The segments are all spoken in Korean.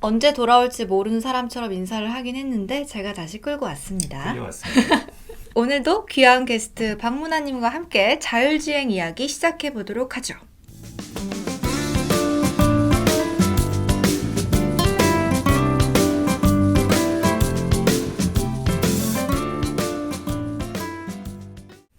언제 돌아올지 모르는 사람처럼 인사를 하긴 했는데 제가 다시 끌고 왔습니다. 끌려왔습니다. 오늘도 귀한 게스트 박문아님과 함께 자율주행 이야기 시작해 보도록 하죠.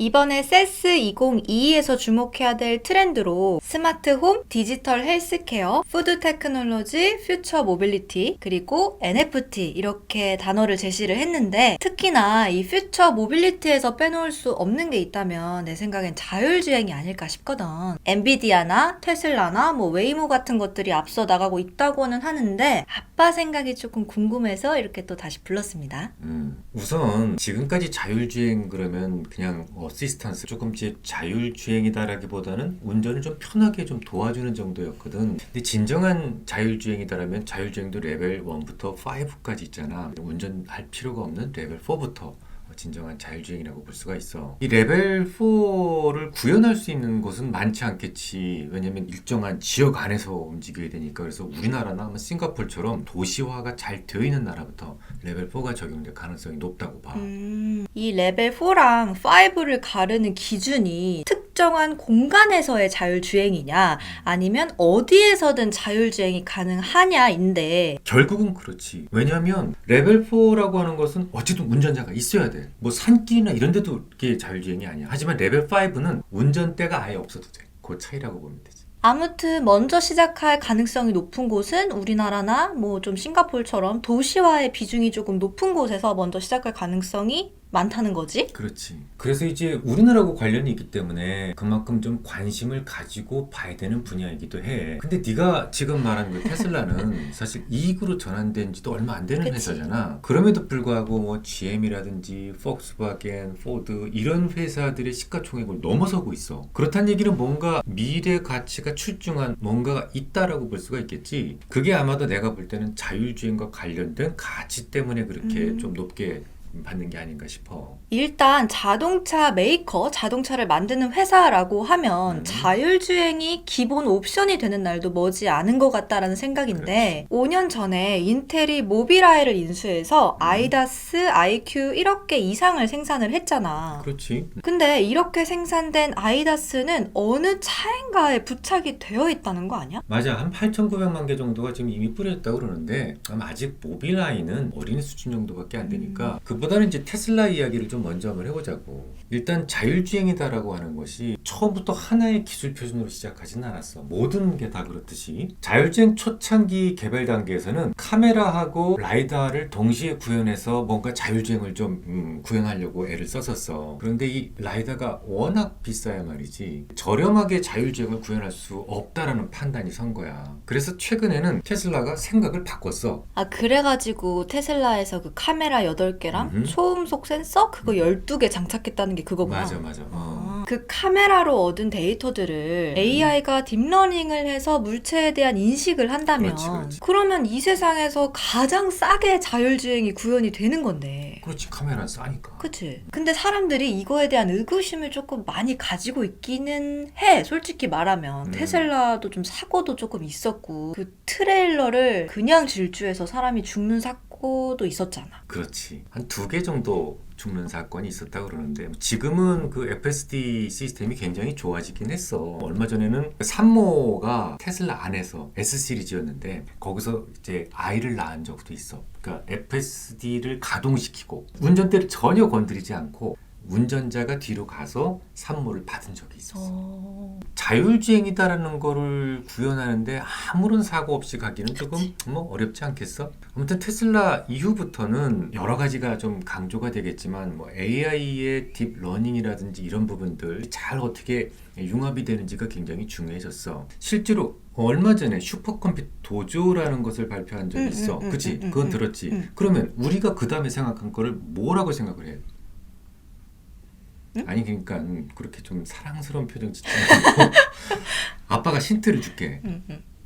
이번에 CES 2022에서 주목해야 될 트렌드로 스마트홈, 디지털 헬스케어, 푸드 테크놀로지, 퓨처 모빌리티, 그리고 NFT 이렇게 단어를 제시를 했는데 특히나 이 퓨처 모빌리티에서 빼놓을 수 없는 게 있다면 내 생각엔 자율주행이 아닐까 싶거든. 엔비디아나 테슬라나 웨이모 같은 것들이 앞서 나가고 있다고는 하는데 아빠 생각이 조금 궁금해서 이렇게 또 다시 불렀습니다. 우선 지금까지 자율주행 그러면 그냥 어시스턴스 조금씩 자율주행이다라기보다는 운전을 좀 편하게 좀 도와주는 정도였거든. 근데 진정한 자율주행이다라면 자율주행도 레벨 1부터 5까지 있잖아. 운전할 필요가 없는 레벨 4부터 진정한 자율주행이라고 볼 수가 있어. 이 레벨 4를 구현할 수 있는 곳은 많지 않겠지. 왜냐면 일정한 지역 안에서 움직여야 되니까. 그래서 우리나라나 아마 싱가포르처럼 도시화가 잘 되어 있는 나라부터 레벨 4가 적용될 가능성이 높다고 봐. 이 레벨 4랑 5를 가르는 기준이 특정한 공간에서의 자율주행이냐 아니면 어디에서든 자율주행이 가능하냐인데 결국은 그렇지. 왜냐하면 레벨 4라고 하는 것은 어쨌든 운전자가 있어야 돼. 뭐 산길이나 이런 데도 이게 자율주행이 아니야. 하지만 레벨 5는 운전대가 아예 없어도 돼. 그 차이라고 보면 되지. 아무튼 먼저 시작할 가능성이 높은 곳은 우리나라나 좀 싱가포르처럼 도시화의 비중이 조금 높은 곳에서 먼저 시작할 가능성이 많다는 거지? 그렇지. 그래서 이제 우리나라하고 관련이 있기 때문에 그만큼 좀 관심을 가지고 봐야 되는 분야이기도 해. 근데 네가 지금 말한 그 테슬라는 사실 이익으로 전환된 지도 얼마 안 되는 그치. 회사잖아. 그럼에도 불구하고 뭐 GM이라든지 폭스바겐, 포드 이런 회사들의 시가총액을 넘어서고 있어. 그렇다는 얘기는 뭔가 미래 가치가 출중한 뭔가가 있다라고 볼 수가 있겠지. 그게 아마도 내가 볼 때는 자율주행과 관련된 가치 때문에 그렇게 좀 높게 받는 게 아닌가 싶어. 일단 자동차 메이커, 자동차를 만드는 회사라고 하면 자율주행이 기본 옵션이 되는 날도 머지 않은 것 같다라는 생각인데 5년 전에 인텔이 모빌아이를 인수해서 아이다스, IQ 1억 개 이상을 생산을 했잖아. 그렇지. 근데 이렇게 생산된 아이다스는 어느 차인가에 부착이 되어 있다는 거 아니야? 맞아. 한 8,900만 개 정도가 지금 이미 뿌려졌다고 그러는데 아마 아직 모빌아이는 어린이 수준 정도밖에 안 되니까 그보다는 이제 테슬라 이야기를 좀 먼저 한번 해보자고. 일단 자율주행이다라고 하는 것이 처음부터 하나의 기술 표준으로 시작하진 않았어. 모든 게 다 그렇듯이. 자율주행 초창기 개발 단계에서는 카메라하고 라이다를 동시에 구현해서 뭔가 자율주행을 좀 구현하려고 애를 썼었어. 그런데 이 라이다가 워낙 비싸야 말이지 저렴하게 자율주행을 구현할 수 없다라는 판단이 선 거야. 그래서 최근에는 테슬라가 생각을 바꿨어. 그래가지고 테슬라에서 그 카메라 8개랑 초음속 센서 그거 12개 장착했다는 게 그거구나. 맞아. 그 카메라로 얻은 데이터들을 AI가 딥러닝을 해서 물체에 대한 인식을 한다면 그렇지. 그러면 이 세상에서 가장 싸게 자율주행이 구현이 되는 건데. 그렇지. 카메라는 싸니까. 그치? 근데 사람들이 이거에 대한 의구심을 조금 많이 가지고 있기는 해. 솔직히 말하면. 테슬라도 좀 사고도 조금 있었고 그 트레일러를 그냥 질주해서 사람이 죽는 사고도 있었잖아. 그렇지. 한 2개 정도 죽는 사건이 있었다고 그러는데 지금은 그 FSD 시스템이 굉장히 좋아지긴 했어. 얼마 전에는 산모가 테슬라 안에서 S 시리즈였는데 거기서 이제 아이를 낳은 적도 있어. 그러니까 FSD를 가동시키고 운전대를 전혀 건드리지 않고 운전자가 뒤로 가서 산모를 받은 적이 있었어. 자율주행이다라는 거를 구현하는데 아무런 사고 없이 가기는 조금 어렵지 않겠어? 아무튼 테슬라 이후부터는 여러 가지가 좀 강조가 되겠지만 AI의 딥러닝이라든지 이런 부분들 잘 어떻게 융합이 되는지가 굉장히 중요해졌어. 실제로 얼마 전에 슈퍼컴퓨터 도조라는 것을 발표한 적이 있어. 그치? 그건 들었지? 그러면 우리가 그 다음에 생각한 거를 뭐라고 생각을 해? 아니 그러니까 그렇게 좀 사랑스러운 표정 짓지 말고 아빠가 힌트를 줄게.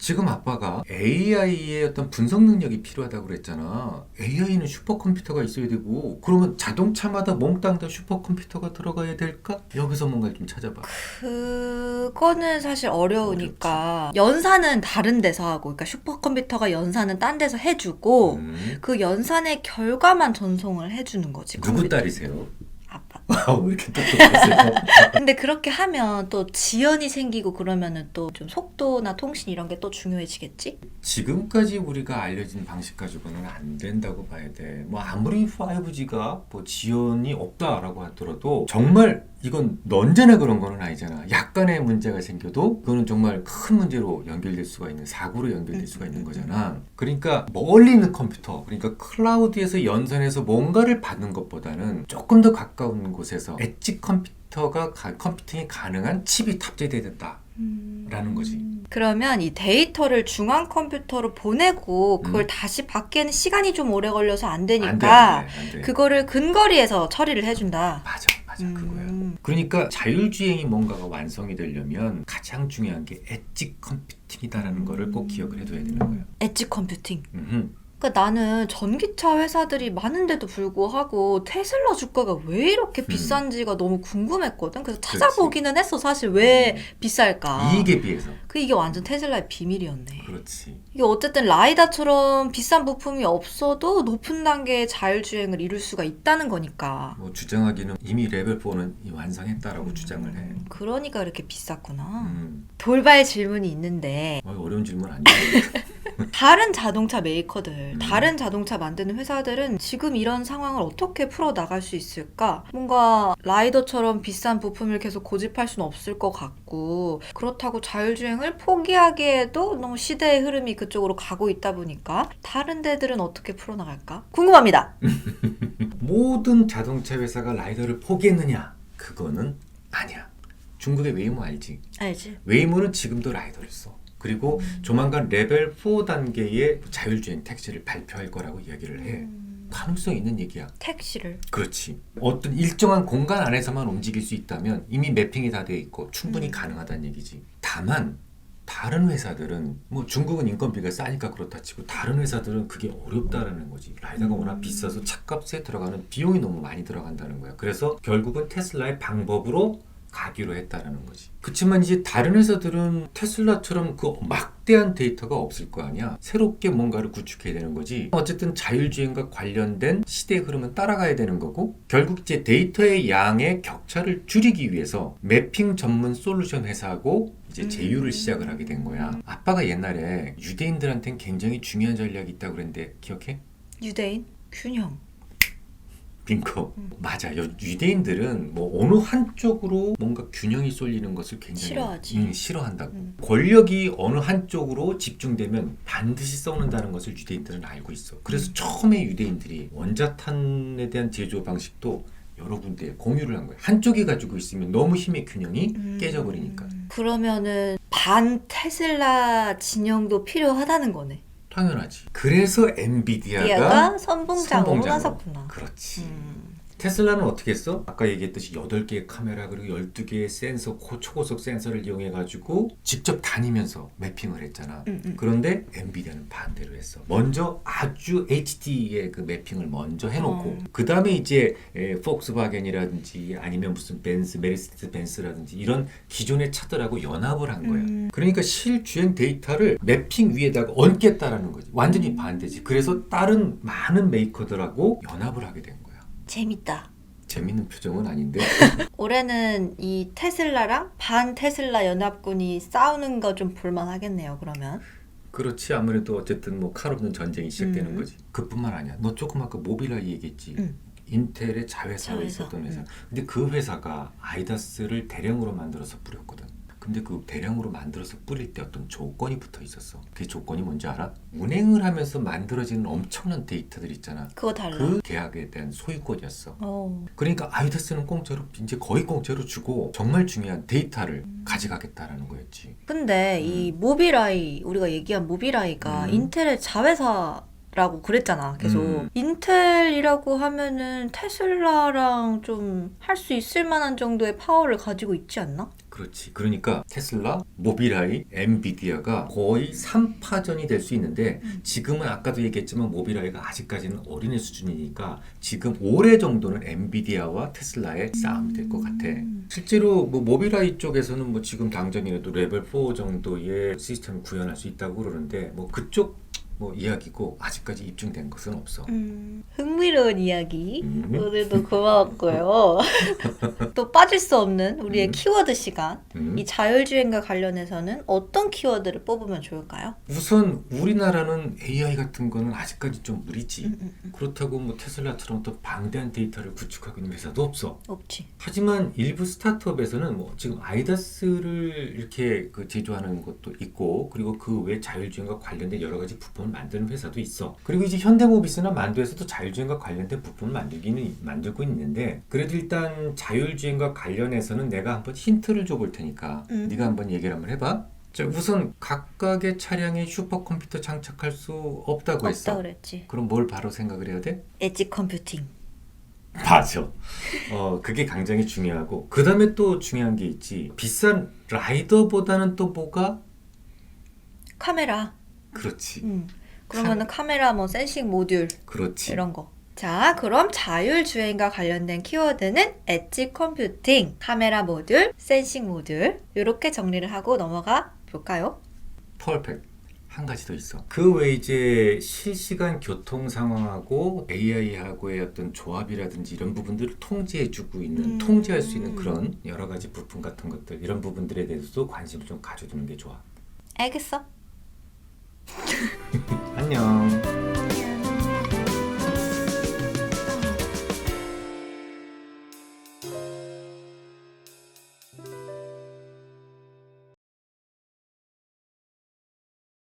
지금 아빠가 AI의 어떤 분석 능력이 필요하다고 그랬잖아. AI는 슈퍼컴퓨터가 있어야 되고, 그러면 자동차마다 몽땅 다 슈퍼컴퓨터가 들어가야 될까? 여기서 뭔가 좀 찾아봐. 그거는 사실 어려우니까 연산은 다른 데서 하고, 그러니까 슈퍼컴퓨터가 연산은 딴 데서 해주고 그 연산의 결과만 전송을 해주는 거지. 누구 컴퓨터. 딸이세요? 아빠. 왜 이렇게 똑똑하세요? 근데 그렇게 하면 또 지연이 생기고 그러면은 또 좀 속도나 통신 이런 게 또 중요해지겠지? 지금까지 우리가 알려진 방식 가지고는 안 된다고 봐야 돼. 뭐 아무리 5G가 뭐 지연이 없다라고 하더라도 정말 이건 언제나 그런 거는 아니잖아. 약간의 문제가 생겨도 그거는 정말 큰 문제로 연결될 수가 있는, 사고로 연결될 수가 있는 거잖아. 그러니까 멀리 있는 컴퓨터, 그러니까 클라우드에서 연산해서 뭔가를 받는 것보다는 조금 더 가까운 곳에서 엣지 컴퓨터가 컴퓨팅이 가능한 칩이 탑재돼야 된다라는 거지. 그러면 이 데이터를 중앙 컴퓨터로 보내고 그걸 다시 받기에는 시간이 좀 오래 걸려서 안 되니까 안 돼. 그거를 근거리에서 처리를 해준다. 맞아 그거야. 그러니까 자율주행이 뭔가가 완성이 되려면 가장 중요한 게 엣지 컴퓨팅이다라는 거를 꼭 기억을 해둬야 되는 거야. 엣지 컴퓨팅. 음흠. 그러니까 나는 전기차 회사들이 많은데도 불구하고 테슬라 주가가 왜 이렇게 비싼지가 너무 궁금했거든. 그래서 찾아보기는 했어. 사실 왜 비쌀까. 이익에 비해서. 이게 완전 테슬라의 비밀이었네. 그렇지. 이게 어쨌든 라이다처럼 비싼 부품이 없어도 높은 단계의 자율주행을 이룰 수가 있다는 거니까. 뭐 주장하기는 이미 레벨 4는 완성했다라고 주장을 해. 그러니까 이렇게 비쌌구나. 음. 돌발 질문이 있는데 어려운 질문 아니야. 다른 자동차 메이커들, 다른 자동차 만드는 회사들은 지금 이런 상황을 어떻게 풀어나갈 수 있을까? 뭔가 라이더처럼 비싼 부품을 계속 고집할 수는 없을 것 같고 그렇다고 자율주행을 포기하기에도 너무 시대의 흐름이 그쪽으로 가고 있다 보니까 다른 데들은 어떻게 풀어나갈까? 궁금합니다. 모든 자동차 회사가 라이더를 포기했느냐? 그거는 아니야. 중국의 웨이모 알지? 알지? 웨이모는 지금도 라이더를 써. 그리고 조만간 레벨 4 단계의 자율주행 택시를 발표할 거라고 이야기를 해. 가능성 있는 얘기야. 택시를. 그렇지. 어떤 일정한 공간 안에서만 움직일 수 있다면 이미 매핑이 다 돼 있고 충분히 가능하다는 얘기지. 다만 다른 회사들은 뭐 중국은 인건비가 싸니까 그렇다 치고 다른 회사들은 그게 어렵다라는 거지. 라이더가 워낙 비싸서 차값에 들어가는 비용이 너무 많이 들어간다는 거야. 그래서 결국은 테슬라의 방법으로 가기로 했다라는 거지. 그렇지만 이제 다른 회사들은 테슬라처럼 그 막대한 데이터가 없을 거 아니야. 새롭게 뭔가를 구축해야 되는 거지. 어쨌든 자율주행과 관련된 시대의 흐름은 따라가야 되는 거고 결국 이제 데이터의 양의 격차를 줄이기 위해서 매핑 전문 솔루션 회사하고 이제 제휴를 시작을 하게 된 거야. 아빠가 옛날에 유대인들한테는 굉장히 중요한 전략이 있다고 그랬는데 기억해? 유대인? 균형. 빙고. 맞아. 유대인들은 뭐 어느 한쪽으로 뭔가 균형이 쏠리는 것을 굉장히 싫어하지. 싫어한다고. 권력이 어느 한쪽으로 집중되면 반드시 썩는다는 것을 유대인들은 알고 있어. 그래서 처음에 유대인들이 원자탄에 대한 제조 방식도 여러 군데 공유를 한 거야. 한쪽이 가지고 있으면 너무 힘의 균형이 깨져버리니까. 그러면은 반 테슬라 진영도 필요하다는 거네. 당연하지. 그래서 엔비디아가 디아가 선봉장으로 선봉장으로. 나섰구나. 그렇지. 테슬라는 어떻게 했어? 아까 얘기했듯이 8개의 카메라 그리고 12개의 센서, 초고속 센서를 이용해가지고 직접 다니면서 매핑을 했잖아. 그런데 엔비디아는 반대로 했어. 먼저 아주 HD의 그 매핑을 먼저 해놓고 그 다음에 이제 폭스바겐이라든지 아니면 무슨 벤츠, 메르세데스 벤츠라든지 이런 기존의 차들하고 연합을 한 거야. 그러니까 실주행 데이터를 매핑 위에다가 얹겠다라는 거지. 완전히 반대지. 그래서 다른 많은 메이커들하고 연합을 하게 된 거야. 재밌다. 재밌는 표정은 아닌데. 올해는 이 테슬라랑 반 테슬라 연합군이 싸우는 거 좀 볼만하겠네요. 그러면. 그렇지. 아무래도 어쨌든 뭐 칼 없는 전쟁이 시작되는 거지. 그뿐만 아니야. 너 조금 아까 모빌아이 얘기했지. 인텔의 자회사에 있었던 회사. 근데 그 회사가 아이다스를 대량으로 만들어서 뿌렸거든. 근데 그 대량으로 만들어서 뿌릴 때 어떤 조건이 붙어 있었어. 그 조건이 뭔지 알아? 운행을 하면서 만들어지는 엄청난 데이터들 있잖아. 그거 달라. 그 계약에 대한 소유권이었어. 그러니까 아이다스는 공짜로 이제 거의 공짜로 주고 정말 중요한 데이터를 가져가겠다라는 거였지. 근데 이 모빌아이 우리가 얘기한 모빌아이가 인텔의 자회사라고 그랬잖아. 계속 인텔이라고 하면은 테슬라랑 좀 할 수 있을 만한 정도의 파워를 가지고 있지 않나? 그렇지. 그러니까 테슬라, 모빌아이, 엔비디아가 거의 3파전이 될 수 있는데 지금은 아까도 얘기했지만 모빌아이가 아직까지는 어린애 수준이니까 지금 올해 정도는 엔비디아와 테슬라의 싸움이 될 것 같아. 실제로 뭐 모빌아이 쪽에서는 뭐 지금 당장이라도 레벨 4 정도의 시스템을 구현할 수 있다고 그러는데 뭐 그쪽 뭐 이야기고 아직까지 입증된 것은 없어. 흥미로운 이야기 오늘도 고마웠고요. 또 빠질 수 없는 우리의 키워드 시간. 이 자율주행과 관련해서는 어떤 키워드를 뽑으면 좋을까요? 우선 우리나라는 AI 같은 거는 아직까지 좀 무리지. 그렇다고 뭐 테슬라처럼 또 방대한 데이터를 구축하고 있는 회사도 없어. 없지. 하지만 일부 스타트업에서는 뭐 지금 아이다스를 이렇게 그 제조하는 것도 있고 그리고 그 외 자율주행과 관련된 여러 가지 부품을 만드는 회사도 있어. 그리고 이제 현대모비스나 만두에서도 자율주행과 관련된 부품을 만들고 있는데 그래도 일단 자율주행과 관련해서는 내가 한번 힌트를 줘볼 테니까 네가 한번 얘기를 한번 해봐. 자, 우선 각각의 차량에 슈퍼컴퓨터 장착할 수 없다고 했어. 없다 그랬지. 그럼 뭘 바로 생각을 해야 돼? 엣지 컴퓨팅. 맞아. 그게 굉장히 중요하고 그 다음에 또 중요한 게 있지. 비싼 라이더보다는 또 뭐가? 카메라. 그렇지. 그러면은 카메라 뭐 센싱 모듈 그렇지. 이런 거. 자, 그럼 자율주행과 관련된 키워드는 엣지 컴퓨팅, 카메라 모듈, 센싱 모듈 이렇게 정리를 하고 넘어가 볼까요? 퍼펙트. 한 가지 더 있어. 그 외에 이제 실시간 교통 상황하고 AI하고의 어떤 조합이라든지 이런 부분들을 통제해주고 있는, 통제할 수 있는 그런 여러 가지 부품 같은 것들 이런 부분들에 대해서도 관심을 좀 가져두는 게 좋아. 알겠어. 안녕.